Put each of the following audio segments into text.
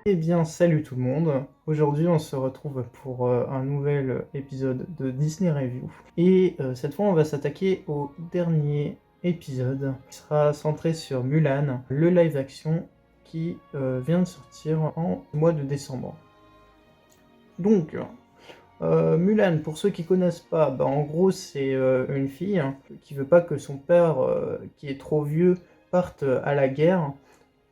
Eh bien, salut tout le monde. Aujourd'hui, on se retrouve pour un nouvel épisode de Disney Review. Et cette fois, on va s'attaquer au dernier épisode qui sera centré sur Mulan, le live action qui vient de sortir en mois de décembre. Donc, Mulan, pour ceux qui connaissent pas, en gros, c'est une fille qui veut pas que son père, qui est trop vieux, parte à la guerre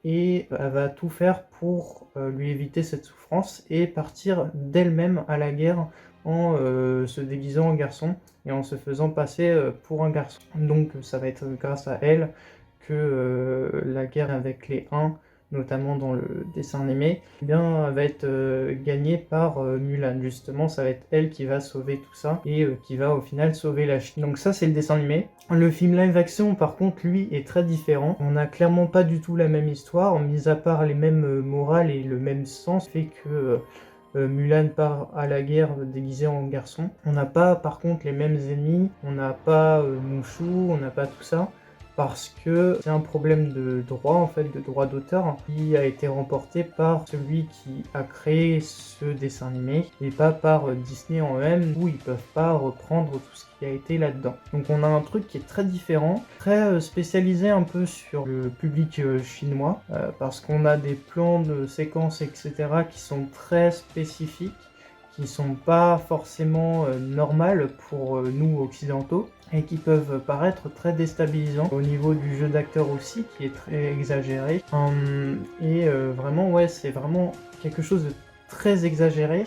et elle va tout faire pour lui éviter cette souffrance et partir d'elle-même à la guerre en se déguisant en garçon et en se faisant passer pour un garçon. Donc ça va être grâce à elle que la guerre avec les Huns, notamment dans le dessin animé, eh bien, va être gagnée par Mulan. Justement, ça va être elle qui va sauver tout ça et qui va au final sauver la Chine. Donc ça, c'est le dessin animé. Le film live action, par contre, lui, est très différent. On n'a clairement pas du tout la même histoire, mis à part les mêmes morales et le même sens, fait que Mulan part à la guerre déguisée en garçon. On n'a pas, par contre, les mêmes ennemis, on n'a pas Mushu, on n'a pas tout ça, parce que c'est un problème de droit, en fait, de droit d'auteur, qui a été remporté par celui qui a créé ce dessin animé, et pas par Disney en eux-mêmes, où ils peuvent pas reprendre tout ce qui a été là-dedans. Donc on a un truc qui est très différent, très spécialisé un peu sur le public chinois, parce qu'on a des plans de séquences, etc., qui sont très spécifiques, qui sont pas forcément normales pour nous occidentaux, et qui peuvent paraître très déstabilisants au niveau du jeu d'acteur aussi, qui est très exagéré. Vraiment, ouais, c'est vraiment quelque chose de très exagéré.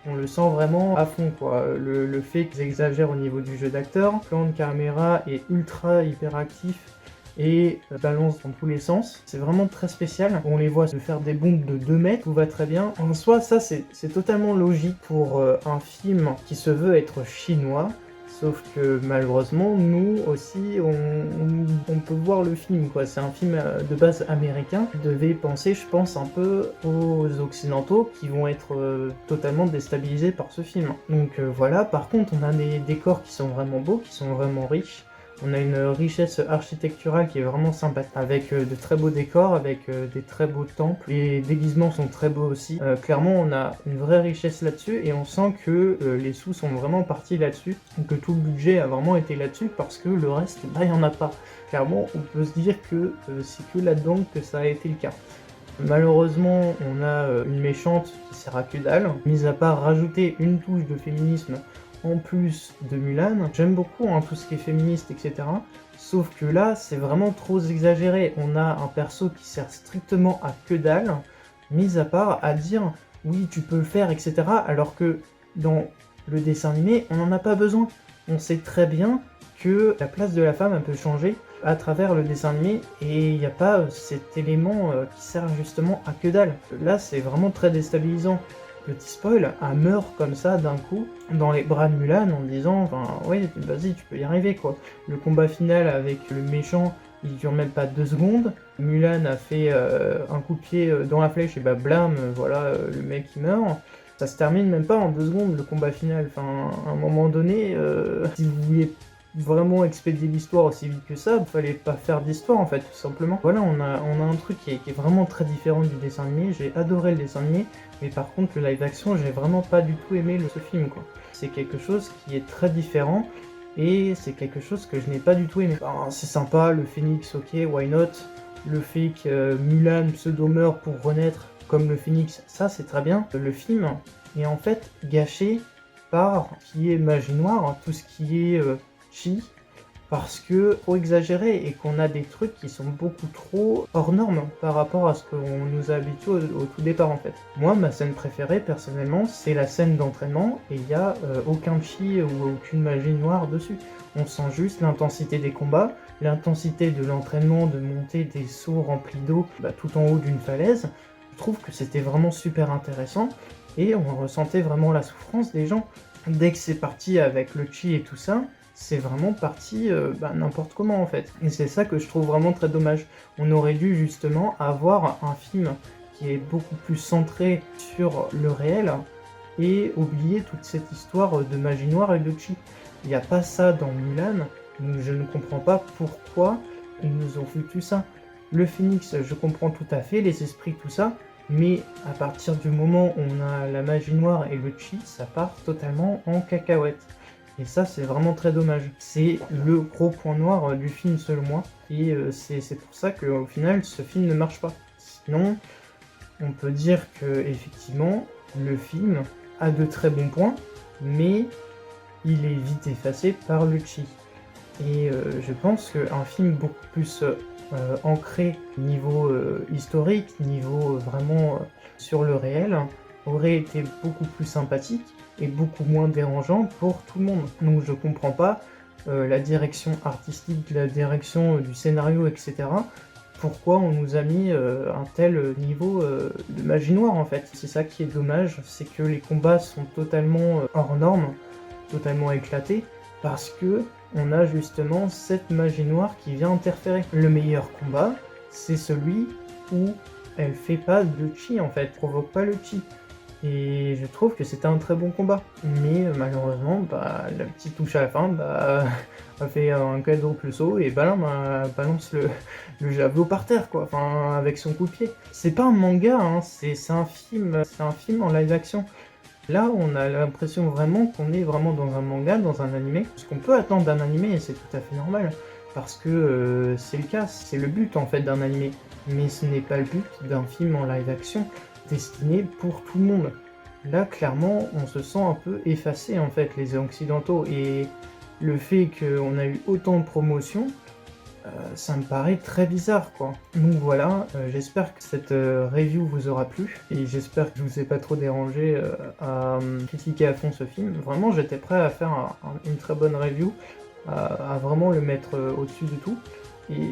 On le sent vraiment à fond, quoi. Le fait qu'ils exagèrent au niveau du jeu d'acteur, le plan de caméra est ultra hyperactif et balance dans tous les sens. C'est vraiment très spécial. On les voit se faire des bombes de 2 mètres, tout va très bien. En soi, ça c'est totalement logique pour un film qui se veut être chinois. Sauf que malheureusement, nous aussi, on peut voir le film, quoi. C'est un film de base américain. Vous devez penser, je pense, un peu aux Occidentaux qui vont être totalement déstabilisés par ce film. Donc voilà, par contre, on a des décors qui sont vraiment beaux, qui sont vraiment riches. On a une richesse architecturale qui est vraiment sympa, avec de très beaux décors, avec des très beaux temples. Les déguisements sont très beaux aussi. Clairement, on a une vraie richesse là-dessus, et on sent que les sous sont vraiment partis là-dessus, que tout le budget a vraiment été là-dessus, parce que le reste, il n'y en a pas. Clairement, on peut se dire que c'est que là-dedans que ça a été le cas. Malheureusement, on a une méchante qui sert à que dalle, mis à part rajouter une touche de féminisme en plus de Mulan. J'aime beaucoup tout ce qui est féministe, etc. Sauf que là, c'est vraiment trop exagéré. On a un perso qui sert strictement à que dalle, mis à part à dire oui, tu peux le faire, etc. Alors que dans le dessin animé, on n'en a pas besoin. On sait très bien que la place de la femme peut changer à travers le dessin animé, et il n'y a pas cet élément qui sert justement à que dalle. Là, c'est vraiment très déstabilisant. Petit spoil, elle meurt comme ça d'un coup dans les bras de Mulan en disant ouais, vas-y, tu peux y arriver, quoi. Le combat final avec le méchant, il dure même pas 2 secondes. Mulan a fait un coup de pied dans la flèche et blam, voilà, le mec il meurt. Ça se termine même pas en 2 secondes, le combat final. À un moment donné, si vous vouliez vraiment expédier l'histoire aussi vite que ça, il fallait pas faire d'histoire en fait, tout simplement. Voilà, on a un truc qui est vraiment très différent du dessin animé. J'ai adoré le dessin animé, mais par contre le live action, j'ai vraiment pas du tout aimé ce film, quoi. C'est quelque chose qui est très différent, et c'est quelque chose que je n'ai pas du tout aimé. C'est sympa, le phénix, ok, why not. Le fait que Mulan pseudo-meurt pour renaître comme le phénix, ça c'est très bien. Le film est en fait gâché par ce qui est magie noire, tout ce qui est chi, parce que trop exagéré, et qu'on a des trucs qui sont beaucoup trop hors normes par rapport à ce qu'on nous a habitué au tout départ en fait. Moi, ma scène préférée personnellement, c'est la scène d'entraînement, et il n'y a aucun chi ou aucune magie noire dessus. On sent juste l'intensité des combats, l'intensité de l'entraînement, de monter des sauts remplis d'eau tout en haut d'une falaise. Je trouve que c'était vraiment super intéressant, et on ressentait vraiment la souffrance des gens. Dès que c'est parti avec le chi et tout ça, c'est vraiment parti n'importe comment en fait. Et c'est ça que je trouve vraiment très dommage. On aurait dû justement avoir un film qui est beaucoup plus centré sur le réel, et oublier toute cette histoire de magie noire et de chi. Il n'y a pas ça dans Mulan, donc je ne comprends pas pourquoi ils nous ont foutu ça. Le phénix, je comprends tout à fait, les esprits, tout ça, mais à partir du moment où on a la magie noire et le chi, ça part totalement en cacahuète. Et ça, c'est vraiment très dommage. C'est le gros point noir du film, selon moi. Et c'est pour ça qu'au final, ce film ne marche pas. Sinon, on peut dire que effectivement, le film a de très bons points, mais il est vite effacé par le chi. Et je pense qu'un film beaucoup plus ancré niveau historique, niveau vraiment sur le réel, aurait été beaucoup plus sympathique et beaucoup moins dérangeant pour tout le monde. Donc je comprends pas la direction artistique, la direction du scénario, etc. Pourquoi on nous a mis un tel niveau de magie noire en fait. C'est ça qui est dommage, c'est que les combats sont totalement hors normes, totalement éclatés, parce que on a justement cette magie noire qui vient interférer. Le meilleur combat, c'est celui où elle fait pas de chi en fait, provoque pas le chi. Et je trouve que c'était un très bon combat. Mais malheureusement, bah, la petite touche à la fin a fait un quadruple saut et Balin balance le javelot par terre, quoi. Enfin, avec son coup de pied. C'est pas un manga, hein, c'est un film en live action. Là, on a l'impression vraiment qu'on est vraiment dans un manga, dans un animé. Ce qu'on peut attendre d'un animé, et c'est tout à fait normal. Parce que c'est le cas, c'est le but en fait d'un animé. Mais ce n'est pas le but d'un film en live action destiné pour tout le monde. Là, clairement, on se sent un peu effacé, en fait, les occidentaux, et le fait qu'on a eu autant de promotions, ça me paraît très bizarre, quoi. Donc voilà, j'espère que cette review vous aura plu, et j'espère que je vous ai pas trop dérangé à critiquer à fond ce film. Vraiment, j'étais prêt à faire une très bonne review, à vraiment le mettre au-dessus de tout, et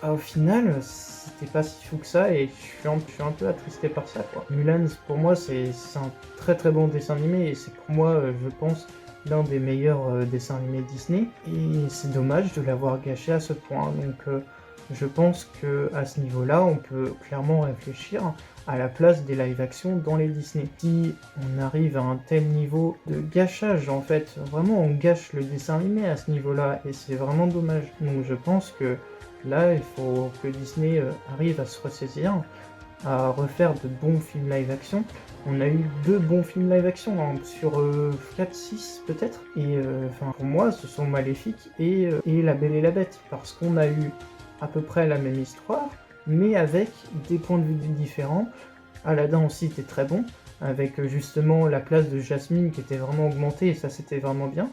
au final, c'était pas si fou que ça et je suis un peu attristé par ça, quoi. Mulan, pour moi, c'est un très très bon dessin animé et c'est pour moi, je pense, l'un des meilleurs dessins animés Disney. Et c'est dommage de l'avoir gâché à ce point. Donc, je pense que à ce niveau-là, on peut clairement réfléchir à la place des live-action dans les Disney. Si on arrive à un tel niveau de gâchage, en fait, vraiment on gâche le dessin animé à ce niveau-là et c'est vraiment dommage. Donc, je pense que là, il faut que Disney arrive à se ressaisir, à refaire de bons films live-action. On a eu 2 bons films live-action hein, sur 4-6 peut-être. Et pour moi, ce sont Maléfique et La Belle et la Bête. Parce qu'on a eu à peu près la même histoire, mais avec des points de vue différents. Aladdin aussi était très bon, avec justement la place de Jasmine qui était vraiment augmentée, et ça c'était vraiment bien.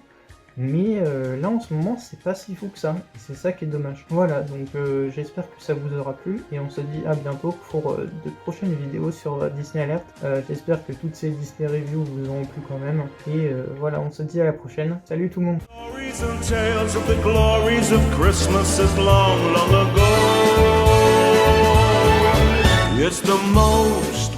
Mais là en ce moment c'est pas si fou que ça, et c'est ça qui est dommage. Voilà, donc j'espère que ça vous aura plu, et on se dit à bientôt pour de prochaines vidéos sur Disney Alert. J'espère que toutes ces Disney reviews vous auront plu quand même, et voilà, on se dit à la prochaine. Salut tout le monde. It's the most